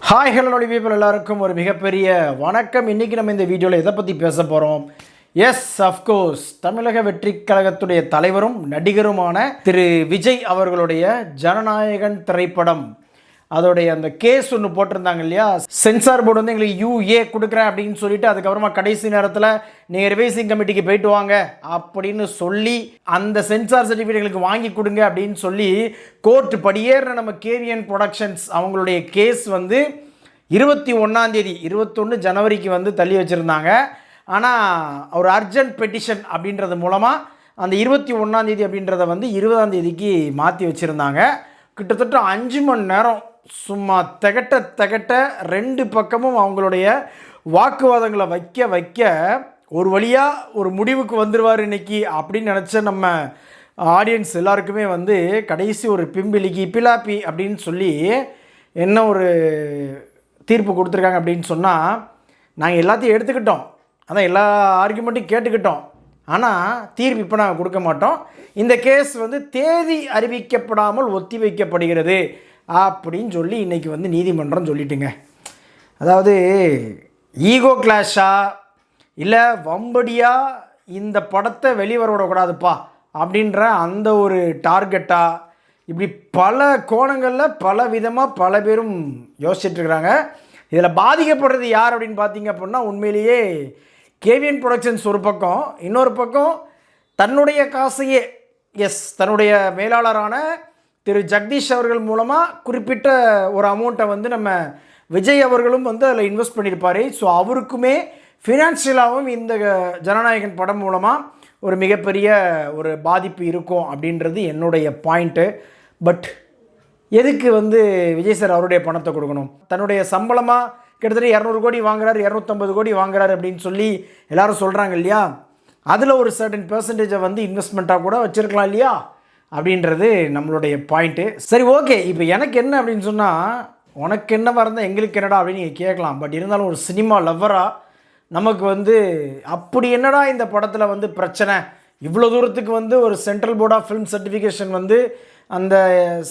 Hi hello people எல்லாருக்கும் ஒரு மிகப்பெரிய வணக்கம். இன்றைக்கி நம்ம இந்த வீடியோவில் எதை பற்றி பேச போகிறோம்? எஸ், அஃப்கோர்ஸ், தமிழக வெற்றி கழகத்துடைய தலைவரும் நடிகருமான திரு விஜய் அவர்களுடைய ஜனநாயகன் திரைப்படம், அதோடைய அந்த கேஸ் ஒன்று போட்டிருந்தாங்க இல்லையா? சென்சார் போர்டு வந்து எங்களுக்கு யூஏ கொடுக்குறேன் அப்படின்னு சொல்லிட்டு அதுக்கப்புறமா கடைசி நேரத்தில் நீங்கள் ரிவைசிங் கமிட்டிக்கு போயிட்டு வாங்க அப்படின்னு சொல்லி அந்த சென்சார் சர்டிஃபிகேட் எங்களுக்கு வாங்கி கொடுங்க அப்படின்னு சொல்லி கோர்ட் படியேற நம்ம கேவிஎன் ப்ரொடக்ஷன்ஸ் அவங்களுடைய கேஸ் வந்து 21 ஜனவரிக்கு வந்து தள்ளி வச்சுருந்தாங்க. ஆனால் ஒரு அர்ஜென்ட் பெட்டிஷன் அப்படின்றது மூலமாக அந்த 21 அப்படின்றத வந்து 20 மாற்றி வச்சுருந்தாங்க. கிட்டத்தட்ட 5 மணி நேரம் சும்மா திகட்ட ரெண்டு பக்கமும் அவங்களுடைய வாக்குவாதங்களை வைக்க ஒரு வழியாக ஒரு முடிவுக்கு வந்துடுவார் இன்னைக்கு அப்படின்னு நினச்ச நம்ம ஆடியன்ஸ் எல்லாருக்குமே வந்து கடைசி ஒரு பிம்பிலிக்கி பிலாப்பி அப்படின்னு சொல்லி என்ன ஒரு தீர்ப்பு கொடுத்துருக்காங்க அப்படின்னு சொன்னால், நாங்கள் எல்லாத்தையும் எடுத்துக்கிட்டோம், அதான் எல்லா ஆர்குமெண்ட்டையும் கேட்டுக்கிட்டோம், ஆனால் தீர்ப்பு இப்போ நாங்கள் கொடுக்க மாட்டோம், இந்த கேஸ் வந்து தேதி அறிவிக்கப்படாமல் ஒத்தி வைக்கப்படுகிறது அப்படின்னு சொல்லி இன்றைக்கி வந்து நீதிமன்றம் சொல்லிட்டுங்க. அதாவது ஈகோ கிளாஷா இல்லை வம்படியாக இந்த படத்தை வெளிவர விடக்கூடாதுப்பா அப்படின்ற அந்த ஒரு டார்கெட்டா, இப்படி பல கோணங்களில் பல விதமாக பல பேரும் யோசிச்சுட்ருக்குறாங்க. இதில் பாதிக்கப்படுறது யார் அப்படின்னு பார்த்தீங்க அப்படின்னா, உண்மையிலேயே கேவிஎன் ப்ரொடக்ஷன்ஸ் ஒரு பக்கம், இன்னொரு பக்கம் தன்னுடைய காசையே தன்னுடைய மேலாளரான திரு ஜெகதீஷ் அவர்கள் மூலமாக குறிப்பிட்ட ஒரு அமௌண்ட்டை வந்து நம்ம விஜய் அவர்களும் வந்து அதில் இன்வெஸ்ட் பண்ணியிருப்பார். ஸோ அவருக்குமே ஃபினான்ஷியலாகவும் இந்த ஜனநாயகன் படம் மூலமாக ஒரு மிகப்பெரிய ஒரு பாதிப்பு இருக்கும் அப்படின்றது என்னுடைய பாயிண்ட்டு. பட் எதுக்கு வந்து விஜய் சார் அவருடைய பணத்தை கொடுக்கணும்? தன்னுடைய சம்பளமாக கிட்டத்தட்ட 200 கோடி வாங்குறாரு, 250 கோடி வாங்குறாரு அப்படின்னு சொல்லி எல்லாரும் சொல்கிறாங்க இல்லையா? அதில் ஒரு சர்டன் பெர்சன்டேஜை வந்து இன்வெஸ்ட்மெண்ட்டாக கூட வச்சுருக்கலாம் இல்லையா அப்படின்றது நம்மளுடைய பாயிண்ட்டு. சரி, ஓகே, இப்போ எனக்கு என்ன அப்படின்னு சொன்னால், உனக்கு என்ன வரந்தால் எங்களுக்கு என்னடா அப்படின்னு நீங்கள் கேட்கலாம். பட் இருந்தாலும் ஒரு சினிமா லவ்வராக நமக்கு வந்து அப்படி என்னடா இந்த படத்தில் வந்து பிரச்சனை, இவ்வளோ தூரத்துக்கு வந்து ஒரு central board of film certification வந்து அந்த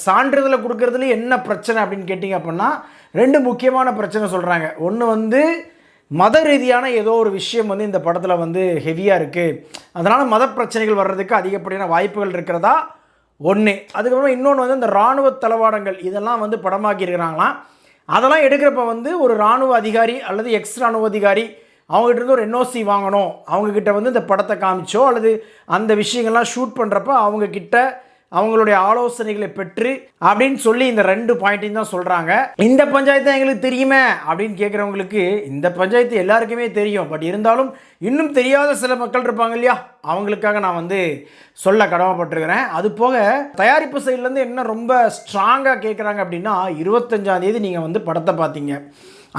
சான்றிதழை கொடுக்கறதுல என்ன பிரச்சனை அப்படின்னு கேட்டிங்க அப்படின்னா, 2 முக்கியமான பிரச்சனை சொல்கிறாங்க. ஒன்று வந்து மத ரீதியான ஏதோ ஒரு விஷயம் வந்து இந்த படத்தில் வந்து ஹெவியாக இருக்குது, அதனால் மத பிரச்சனைகள் வர்றதுக்கு அதிகப்படியான வாய்ப்புகள் இருக்கிறதா ஒன்று. அதுக்கப்புறம் இன்னொன்று வந்து இந்த இராணுவ தளவாடங்கள் இதெல்லாம் வந்து படமாக்கியிருக்கிறாங்களாம். அதெல்லாம் எடுக்கிறப்ப வந்து ஒரு இராணுவ அதிகாரி அல்லது எக்ஸ் இராணுவ அதிகாரி அவங்ககிட்ட இருந்து ஒரு என்ஓசி வாங்கணும், அவங்கக்கிட்ட வந்து இந்த படத்தை காமிச்சோ அல்லது அந்த விஷயங்கள்லாம் ஷூட் பண்ணுறப்ப அவங்கக்கிட்ட அவங்களுடைய ஆலோசனைகளை பெற்று அப்படின்னு சொல்லி இந்த 2 பாயிண்ட்டையும் தான் சொல்கிறாங்க. இந்த பஞ்சாயத்து எங்களுக்கு தெரியுமே அப்படின்னு கேட்குறவங்களுக்கு இந்த பஞ்சாயத்து எல்லாருக்குமே தெரியும். பட் இருந்தாலும் இன்னும் தெரியாத சில மக்கள் இருப்பாங்க இல்லையா, அவங்களுக்காக நான் வந்து சொல்ல கடமைப்பட்டிருக்கிறேன். அது போக தயாரிப்பு சைட்லேருந்து என்ன ரொம்ப ஸ்ட்ராங்காக கேட்குறாங்க அப்படின்னா, 25 நீங்கள் வந்து படத்தை பார்த்தீங்க,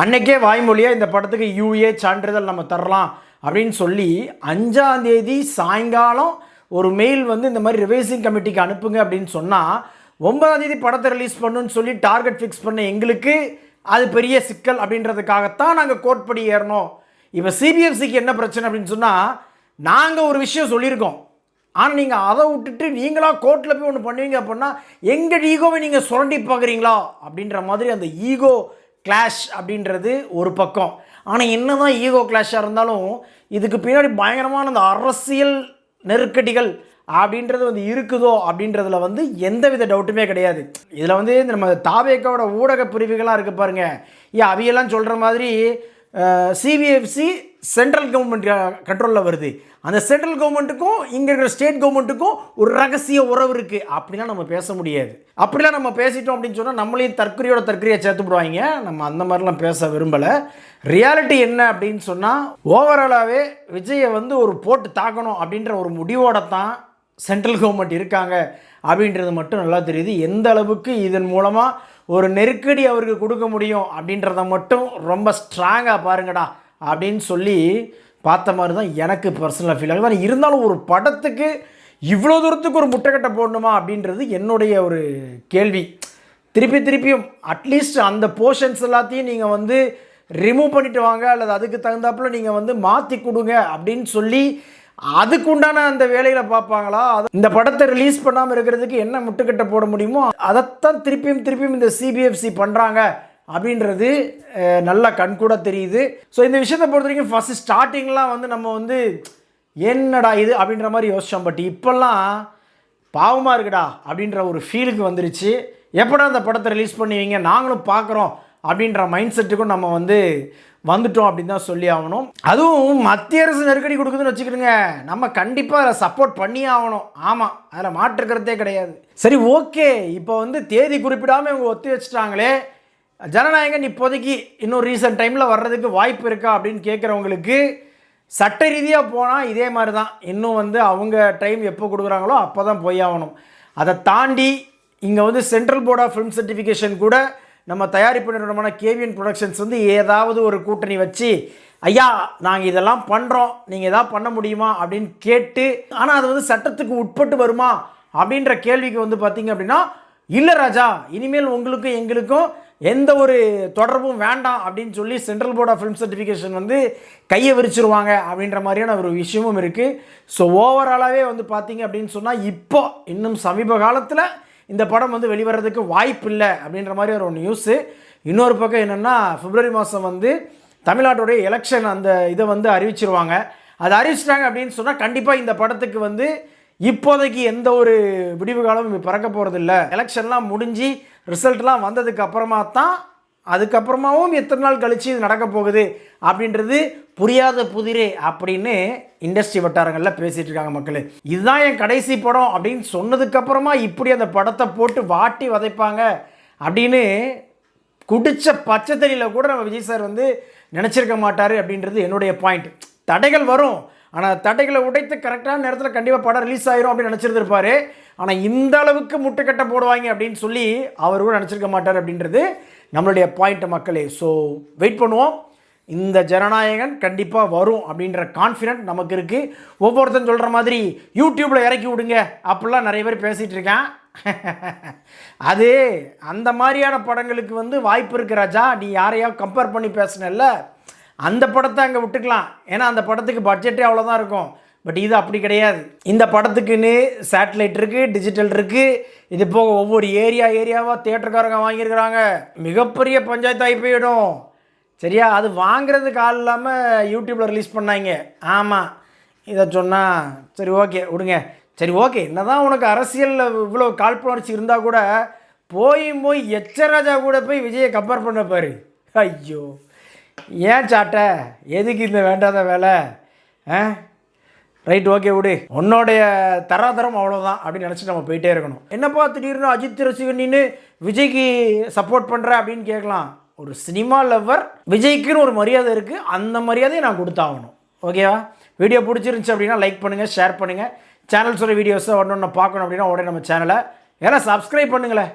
அன்றைக்கே வாய்மொழியாக இந்த படத்துக்கு யூஏ சான்றிதழ் நம்ம தரலாம் அப்படின்னு சொல்லி 5 சாயங்காலம் ஒரு மெயில் வந்து இந்த மாதிரி ரிவைசிங் கமிட்டிக்கு அனுப்புங்க அப்படின்னு சொன்னால், 9 படத்தை ரிலீஸ் பண்ணுன்னு சொல்லி டார்கெட் ஃபிக்ஸ் பண்ண எங்களுக்கு அது பெரிய சிக்கல் அப்படின்றதுக்காகத்தான் நாங்கள் கோர்ட் படி ஏறணும். இப்போ சிபிஎஃப்சிக்கு என்ன பிரச்சனை அப்படின்னு சொன்னால், நாங்கள் ஒரு விஷயம் சொல்லியிருக்கோம், ஆனால் நீங்கள் அதை விட்டுட்டு நீங்களாக கோர்ட்டில் போய் ஒன்று பண்ணுவீங்க அப்படின்னா எங்கள் ஈகோவை நீங்கள் சுரண்டி பார்க்குறீங்களா அப்படின்ற மாதிரி அந்த ஈகோ கிளாஷ் அப்படின்றது ஒரு பக்கம். ஆனால் என்ன தான் ஈகோ கிளாஷாக இருந்தாலும் இதுக்கு பின்னாடி பயங்கரமான அந்த அரசியல் நெருக்கடிகள் அப்படின்றது வந்து இருக்குதோ அப்படின்றதுல வந்து எந்தவித டவுட்டுமே கிடையாது. இதில் வந்து நம்ம தாவேக்காவோட ஊடக பிரிவுகளாக இருக்குது பாருங்கள், அவையெல்லாம் சொல்கிற மாதிரி சிபிஎஃப்சி சென்ட்ரல் கவர்மெண்ட் கண்ட்ரோலில் வருது, அந்த சென்ட்ரல் கவர்மெண்ட்டுக்கும் இங்கே இருக்கிற ஸ்டேட் கவர்மெண்ட்டுக்கும் ஒரு ரகசிய உறவு இருக்குது அப்படிலாம் நம்ம பேச முடியாது. அப்படிலாம் நம்ம பேசிட்டோம் அப்படின்னு சொன்னால் நம்மளையும் தற்கொலையை சேர்த்து விடுவாங்க. நம்ம அந்த மாதிரிலாம் பேச விரும்பலை. ரியாலிட்டி என்ன அப்படின்னு சொன்னால், ஓவராலாகவே விஜயை வந்து ஒரு போட்டு தாக்கணும் அப்படின்ற ஒரு முடிவோடு தான் சென்ட்ரல் கவர்மெண்ட் இருக்காங்க அப்படின்றது மட்டும் நல்லா தெரியுது. எந்த அளவுக்கு இதன் மூலமாக ஒரு நெருக்கடி அவருக்கு கொடுக்க முடியும் அப்படின்றத மட்டும் ரொம்ப ஸ்ட்ராங்காக பாருங்கடா அப்படின்னு சொல்லி பார்த்த மாதிரி தான் எனக்கு பர்சனலாக ஃபீல் ஆகுது. ஆனால் இருந்தாலும் ஒரு படத்துக்கு இவ்வளோ தூரத்துக்கு ஒரு முட்டைக்கட்டை போடணுமா அப்படின்றது என்னுடைய ஒரு கேள்வி. திருப்பியும் அட்லீஸ்ட் அந்த போர்ஷன்ஸ் எல்லாத்தையும் நீங்கள் வந்து ரிமூவ் பண்ணிட்டு வாங்க, அல்லது அதுக்கு தகுந்தாப்புல நீங்கள் வந்து மாற்றி கொடுங்க அப்படின்னு சொல்லி அதுக்குண்டான அந்த வேலைகளை பார்ப்பாங்களா? இந்த படத்தை ரிலீஸ் பண்ணாமல் இருக்கிறதுக்கு என்ன முட்டுக்கட்டை போட முடியுமோ அதைத்தான் திருப்பியும் இந்த சிபிஎஃப்சி பண்ணுறாங்க அப்படின்றது நல்லா கண்கூட தெரியுது. ஸோ இந்த விஷயத்தை பொறுத்த வரைக்கும் ஃபஸ்ட்டு ஸ்டார்டிங்லாம் வந்து நம்ம வந்து என்னடா இது அப்படின்ற மாதிரி யோசித்தோம். பட் இப்போல்லாம் பாவமாக இருக்குடா அப்படின்ற ஒரு ஃபீலுக்கு வந்துருச்சு. எப்படா அந்த படத்தை ரிலீஸ் பண்ணுவீங்க, நாங்களும் பார்க்குறோம் அப்படின்ற மைண்ட் செட்டுக்கும் நம்ம வந்து வந்துட்டோம் அப்படின்னு தான் சொல்லி ஆகணும். அதுவும் மத்திய அரசு நெருக்கடி கொடுக்குதுன்னு வச்சுக்கிடுங்க, நம்ம கண்டிப்பாக அதை சப்போர்ட் பண்ணி ஆகணும். ஆமாம், அதில் மாற்றுக்கிறதே கிடையாது. சரி, ஓகே, இப்போ வந்து தேதி குறிப்பிடாமல் இவங்க ஒத்தி வச்சுட்டாங்களே, ஜனநாயகன் இப்போதைக்கு இன்னும் ரீசன்ட் டைமில் வர்றதுக்கு வாய்ப்பு இருக்கா அப்படின்னு கேட்குறவங்களுக்கு சட்ட ரீதியாக போனால் இதே மாதிரி தான். இன்னும் வந்து அவங்க டைம் எப்போ கொடுக்குறாங்களோ அப்போ தான் போய் ஆகணும். அதை தாண்டி இங்கே வந்து central board of film certification கூட நம்ம தயாரிப்பு நிறுவனமான கேவிஎன் ப்ரொடக்ஷன்ஸ் வந்து ஏதாவது ஒரு கூட்டணி வச்சு, ஐயா நாங்கள் இதெல்லாம் பண்ணுறோம், நீங்கள் எதாவது பண்ண முடியுமா அப்படின்னு கேட்டு, ஆனால் அது வந்து சட்டத்துக்கு உட்பட்டு வருமா அப்படின்ற கேள்விக்கு வந்து பார்த்திங்க அப்படின்னா, இல்லை ராஜா, இனிமேல் உங்களுக்கும் எங்களுக்கும் எந்த ஒரு தொடர்பும் வேண்டாம் அப்படின்னு சொல்லி central board of film certification வந்து கையை விரிச்சிருவாங்க அப்படின்ற மாதிரியான ஒரு விஷயமும் இருக்குது. ஸோ ஓவராலாகவே வந்து பார்த்திங்க அப்படின்னு சொன்னால் இப்போ இன்னும் சமீப காலத்தில் இந்த படம் வந்து வெளிவரதுக்கு வாய்ப்பு இல்லை அப்படின்ற மாதிரி ஒரு நியூஸு. இன்னொரு பக்கம் என்னென்னா, பிப்ரவரி மாதம் வந்து தமிழ்நாட்டுடைய எலெக்ஷன் அந்த இதை வந்து அறிவிச்சிருவாங்க. அதை அறிவிச்சிட்டாங்க அப்படின்னு சொன்னால் கண்டிப்பாக இந்த படத்துக்கு வந்து இப்போதைக்கு எந்த ஒரு விடிவு காலமும் பிறக்க போகிறதில்ல. எலெக்ஷன்லாம் முடிஞ்சு ரிசல்ட்லாம் வந்ததுக்கு அப்புறமா தான், அதுக்கப்புறமாவும் எத்தனை நாள் கழித்து இது நடக்க போகுது அப்படின்றது புரியாத புதிரே அப்படின்னு இண்டஸ்ட்ரி வட்டாரங்களில் பேசிகிட்டு இருக்காங்க மக்கள். இதுதான் என் கடைசி படம் அப்படின்னு சொன்னதுக்கப்புறமா இப்படி அந்த படத்தை போட்டு வாட்டி வதைப்பாங்க அப்படின்னு குடித்த பச்சை தண்ணியில் கூட நம்ம விஜய் சார் வந்து நினச்சிருக்க மாட்டார் அப்படின்றது என்னுடைய பாயிண்ட். தடைகள் வரும், ஆனால் தடைகளை உடைத்து கரெக்டான நேரத்தில் கண்டிப்பாக படம் ரிலீஸ் ஆகிரும் அப்படின்னு நினச்சிருந்துருப்பார். ஆனால் இந்த அளவுக்கு முட்டுக்கட்டை போடுவாங்க அப்படின்னு சொல்லி அவர் கூட நினச்சிருக்க மாட்டார் அப்படின்றது நம்மளுடைய பாயிண்ட் மக்களே. ஸோ வெயிட் பண்ணுவோம். இந்த ஜனநாயகன் கண்டிப்பாக வரும் அப்படின்ற கான்ஃபிடென்ட் நமக்கு இருக்குது. ஒவ்வொருத்தரும் சொல்கிற மாதிரி யூடியூப்பில் இறக்கி விடுங்க அப்படிலாம் நிறைய பேர் பேசிகிட்டு இருக்கேன். அது அந்த மாதிரியான படங்களுக்கு வந்து வாய்ப்பு இருக்குது ராஜா. நீ யாரையா கம்பேர் பண்ணி பேசினல்ல, அந்த படத்தை அங்கே விட்டுக்கலாம். ஏன்னா அந்த படத்துக்கு பட்ஜெட்டே அவ்வளோதான் இருக்கும். பட் இது அப்படி கிடையாது. இந்த படத்துக்குன்னு சேட்டலைட் இருக்குது, டிஜிட்டல் இருக்குது. இது போக ஒவ்வொரு ஏரியாவாக தியேட்டருக்காரங்க வாங்கியிருக்கிறாங்க. மிகப்பெரிய பஞ்சாயத்து ஆகி போயிடும். சரியா, அது வாங்கிறதுக்கு ஆள் இல்லாமல் யூடியூப்பில் ரிலீஸ் பண்ணாங்க. ஆமாம், இதை சொன்னால் சரி ஓகே விடுங்க. சரி ஓகே, என்ன தான் உனக்கு அரசியலில் இவ்வளோ காழ்ப்புணர்ச்சி இருந்தால் கூட போய் எச்சராஜா கூட போய் விஜயை கம்பேர் பண்ண பாரு. ஐயோ, ஏன் சாட்டை, எதுக்கு இந்த வேண்டாத வேலை? ரைட், ஓகே விடு, உன்னோடைய தராதரம் அவ்வளோதான் அப்படின்னு நினச்சிட்டு நம்ம போயிட்டே இருக்கணும். என்னப்பா திடீர்னு அஜித் ரசிகன் நீன்னு விஜய்க்கு சப்போர்ட் பண்ணுற அப்படின்னு கேட்கலாம். ஒரு சினிமா லவ்வர், விஜய்க்குன்னு ஒரு மரியாதை இருக்குது, அந்த மரியாதையை நான் கொடுத்தாகணும். ஓகேவா? வீடியோ பிடிச்சிருந்துச்சி அப்படின்னா லைக் பண்ணுங்கள், ஷேர் பண்ணுங்கள். சேனல்ஸோட வீடியோஸை ஒன்று பார்க்கணும் அப்படின்னா உடனே நம்ம சேனலை ஏன்னா சப்ஸ்கிரைப் பண்ணுங்களேன்.